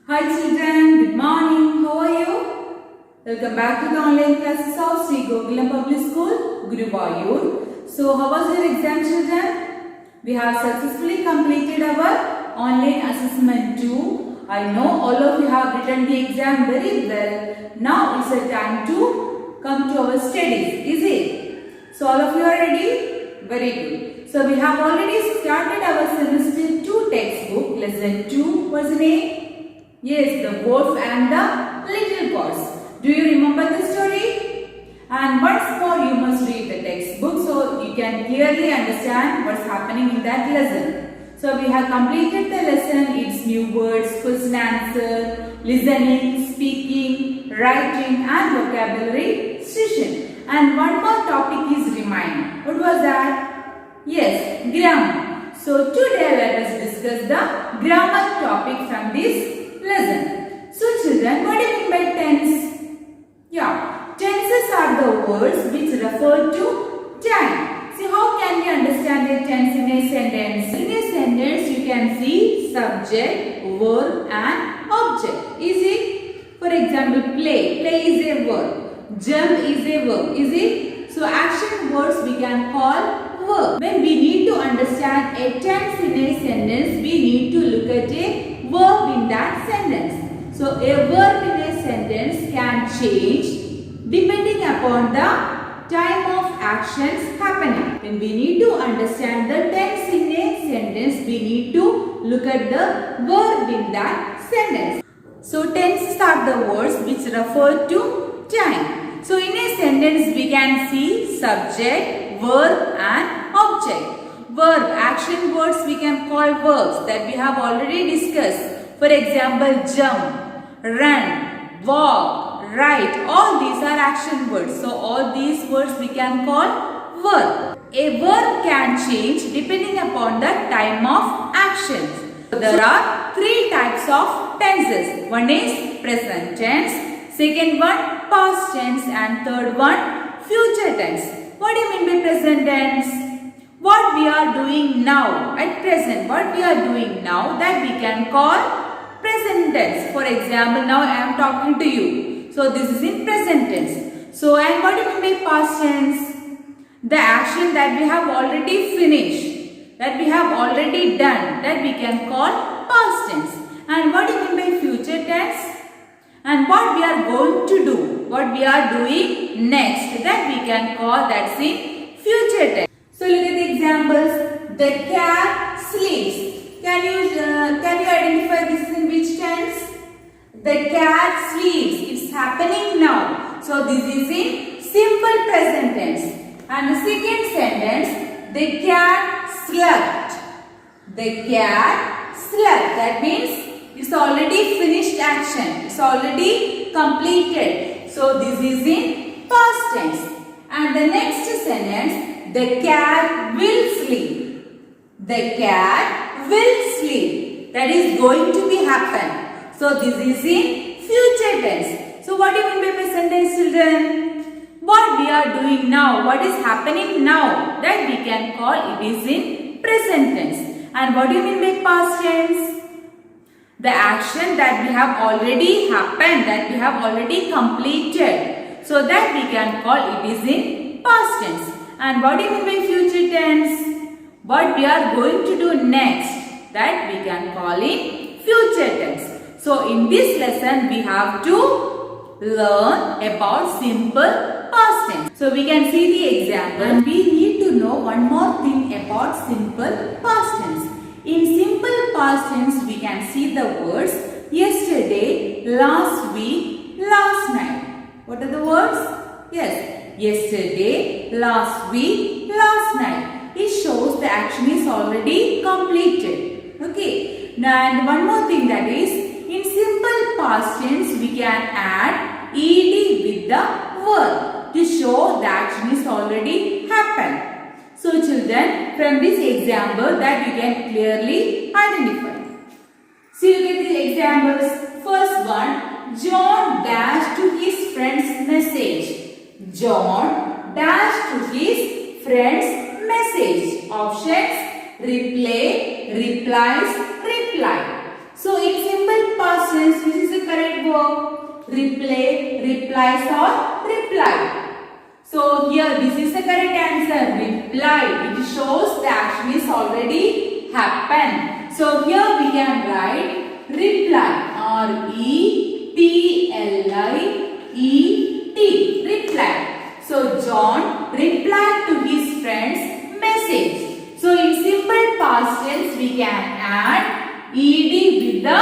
Hi children, good morning. How are you? Welcome back to the online classes of Sri Gokulam Public School, Guruvayur. So how was your exam, children? We have successfully completed our online assessment 2. I know all of you have written the exam very well. Now it's a time to come to our studies, is it? So all of you are ready? Very good. So we have already started our semester 2 textbook, lesson 2. What's the name? Yes, the wolf and the little pots. Do you remember the story? And once more you must read the textbook so you can clearly understand what's happening in that lesson. So we have completed the lesson. It's new words, question answer, listening, speaking, writing and vocabulary session. And one more topic is remind. What was that? Yes, grammar. So today let us discuss the grammar topic from this lesson. So children, what do you mean by tense? Yeah, tenses are the words which refer to time. See, how can we understand a tense in a sentence? In a sentence, you can see subject, verb and object. Is it? For example, play. Play is a verb. Jump is a verb. Is it? So action words we can call verb. When we need to understand a tense in a sentence, we need to look at a verb in that sentence. So a verb in a sentence can change depending upon the time of actions happening. When we need to understand the tense in a sentence, we need to look at the verb in that sentence. So tenses are the words which refer to time. So in a sentence we can see subject, verb and object. Verb, action words we can call verbs that we have already discussed. For example, jump, run, walk, write. All these are action words. So all these words we can call verb. A verb can change depending upon the time of actions. There are three types of tenses. One is present tense, second one past tense and third one future tense. What do you mean by present tense? What we are doing now at present, what we are doing now, that we can call present tense. For example, now I am talking to you. So this is in present tense. So and what do you mean by past tense? The action that we have already finished, that we have already done, that we can call past tense. And what do you mean by future tense? And what we are going to do, what we are doing next, that we can call that's in future tense. So look at the examples. The cat sleeps. Can you identify this in which tense? The cat sleeps. It's happening now. So this is in simple present tense. And the second sentence, the cat slept. The cat slept. That means it's already finished action. It's already completed. So this is in past tense. And the next sentence, the cat will sleep. The cat will sleep. That is going to be happen. So this is in future tense. So what do you mean by present tense, children? What we are doing now, what is happening now, that we can call it is in present tense. And what do you mean by past tense? The action that we have already happened, that we have already completed. So that we can call it is in past tense. And what do you mean by future tense? What we are going to do next, that we can call it future tense. So in this lesson we have to learn about simple past tense. So we can see the example. And we need to know one more thing about simple past tense. In simple past tense we can see the words yesterday, last week, last night. What are the words? Yes. Yesterday, last week, last night. It shows the action is already completed. Okay. And one more thing, that is, in simple past tense, we can add ed with the verb to show the action is already happened. So children, from this example that you can clearly identify. See, look at the examples. First one, John dashed to his friend's message. John dashed to his friend's message. Options: replay, replies, reply. So in simple past tense replay, replies or replied. So here this is the correct answer. Reply. It shows the action is already happened. So here we can write reply. R-E-P-L-I-E-T. Reply. So John replied to his friend's message. So in simple past tense we can add ed with the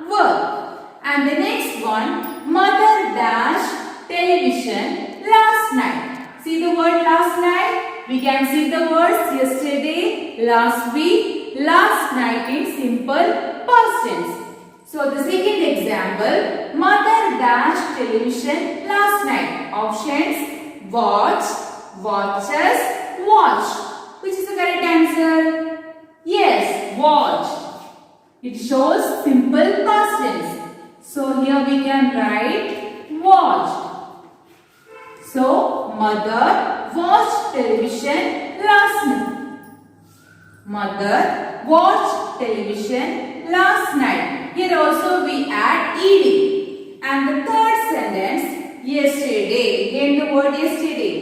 verb. And the next one, mother dash television last night. See the word last night? We can see the words yesterday, last week, last night in simple past tense. So the second example, mother dash television last night. Options, watch, watches, watch. Which is the correct answer? Yes, watch. It shows simple past tense. So here we can write watched. So mother watched television last night. Mother watched television last night. Here also we add ed. And the third sentence, yesterday. Again the word yesterday.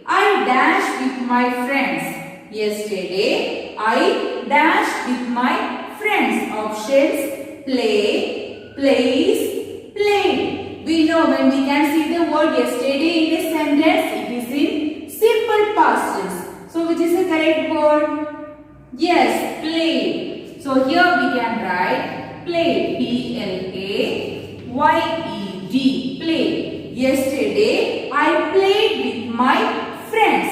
I dashed with my friends. Yesterday I dashed with my friends. Options, play, plays, played. We know when we can see the word yesterday in a sentence, it is in simple past tense. So which is the correct word? Yes, played. So here we can write played. P-L-A-Y-E-D. Played. Yesterday I played with my friends.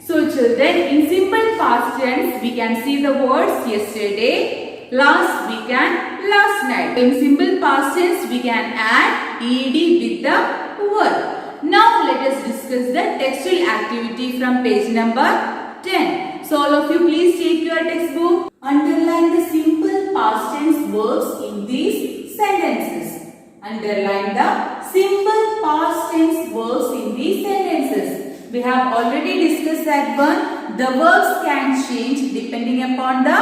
So children, in simple past tense we can see the words yesterday, last week and last night. In simple past tense we can add ed with the verb. Now let us discuss the textual activity from page number 10. So all of you please take your textbook. Underline the simple past tense verbs in these sentences. Underline the simple past tense verbs in these sentences. We have already discussed that one. The verbs can change depending upon the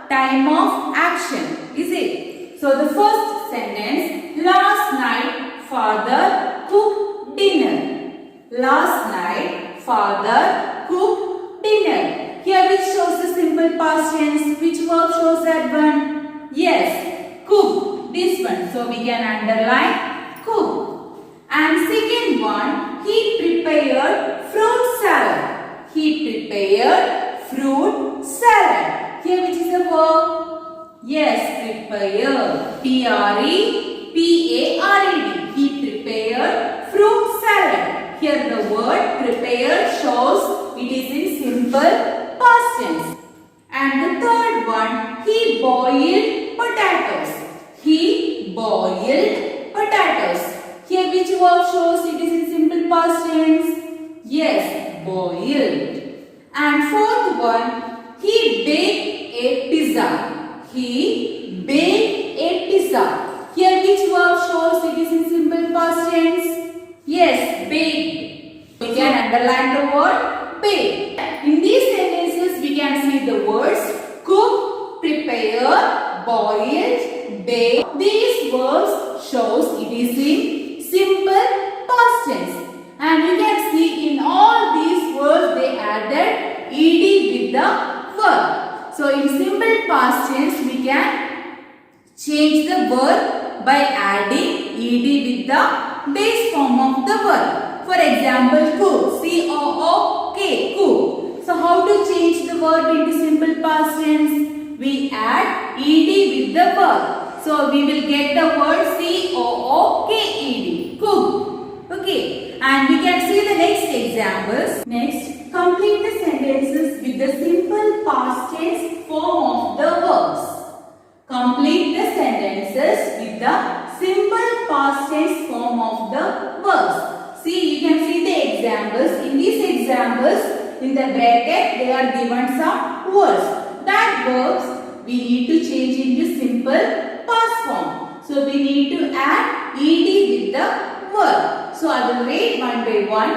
time of action. Is it? So the first sentence, last night father cooked dinner. Last night father cooked dinner. Here which shows the simple past tense? Which verb shows that one? Yes, cook. This one. So we can underline cook. And second one, he prepared fruit salad. He prepared fruit salad. Here which is the verb? Yes, prepare. P-R-E-P-A-R-E-D. He prepared fruit salad. Here the word prepared shows it is in simple past tense. And the third one, he boiled potatoes. He boiled potatoes. Here which verb shows it is in simple past tense? Yes, boiled. And fourth one, he baked a pizza. He baked a pizza. Here which verb shows it is in simple past tense? Yes, baked. We can underline the word bake. In these sentences we can see the words cook, prepare, boiled, bake. These verbs shows it is in simple past tense. And you can see in all these words they added ed with the verb. So in simple past tense we can change the verb by adding ed with the base form of the verb. For example, cook, C-O-O-K, cook. So how to change the verb into simple past tense? We add ed with the verb. So we will get the word C-O-O-K-E-D, cook. Okay, and we can see the next examples. Next, complete the sentences with the simple past tense form of the verbs. Complete the sentences with the simple past tense form of the verbs. See, you can see the examples. In these examples, in the bracket, they are given some words. That verbs we need to change into simple past form. So we need to add ed with the verb. So I will read one by one.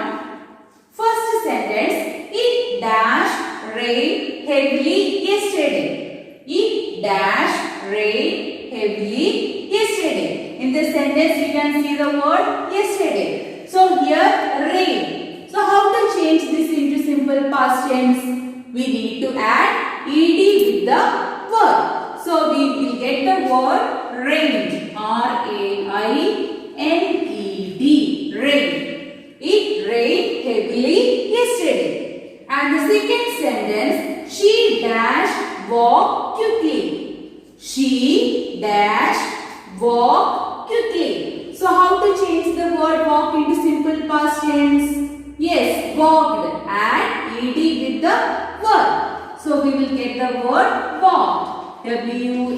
First sentence, it dashed rain heavily yesterday. It dashed rain heavily yesterday. In In the sentence we can see the word yesterday. So here rain. So how to change this into simple past tense? We need to add ed with the verb. So we will get the word rained. R-A-I-N-E-D. Rain. It rained heavily yesterday. And the second sentence, she dash walked quickly. She dash walked quickly. So how to change the word walk into simple past tense? Yes, walked. Add ed with the verb. So we will get the word walked. W-A-L-K-E-D.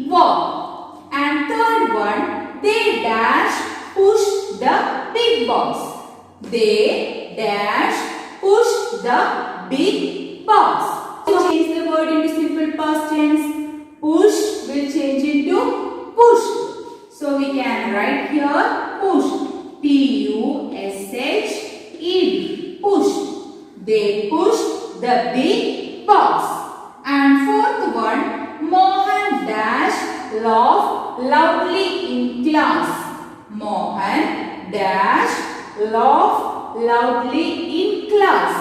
Walked. And third one, they dash pushed the big box. They dash pushed the big box. So change the word into simple past tense. Push will change into pushed. So we can write here pushed. P-U-S-H-E-D. Pushed. They pushed the big box. And fourth one, Mohan dash laughed loudly in class. Mohan dash laughed loudly in class.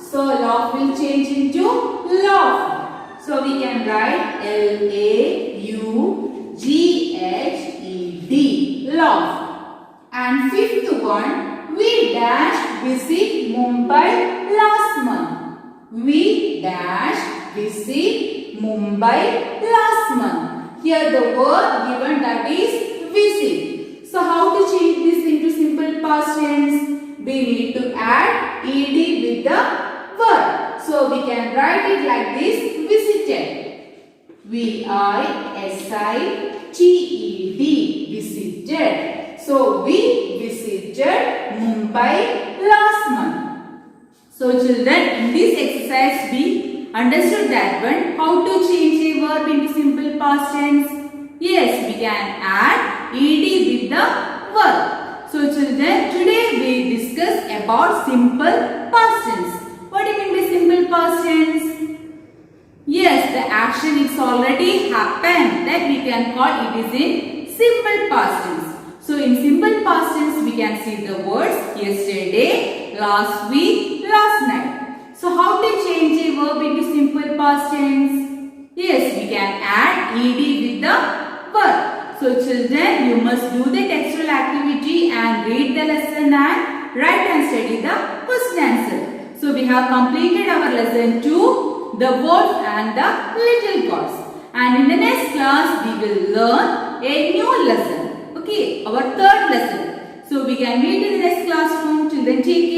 So laugh will change into laugh. So we can write L-A-U-G-H-E-D. Laugh. And fifth one, we dash visit Mumbai last month. We dash visit Mumbai last month. Here the word given, that is visit. So how to change this into simple past tense? We need to add ed with the verb. So we can write it like this: visited. V-I-S-I-T-E-D. Visited. So we visited Mumbai last month. So children, in this exercise we understood that one, how to change a verb into simple past tense. Yes, we can add ed with the verb. So children, today we discuss about simple past tense. What do you mean by simple past tense? Yes, the action is already happened, that we can call it is in simple past tense. So in simple past tense we can see the words yesterday, last week, last night. So how to change a verb into simple past tense? Yes, we can add ed with the verb. So children, you must do the textual activity and read the lesson and write and study the question answer. So we have completed our lesson 2, the wolf and the little gods. And in the next class we will learn a new lesson. Okay, our third lesson. So we can meet in the next classroom. Till then, take care.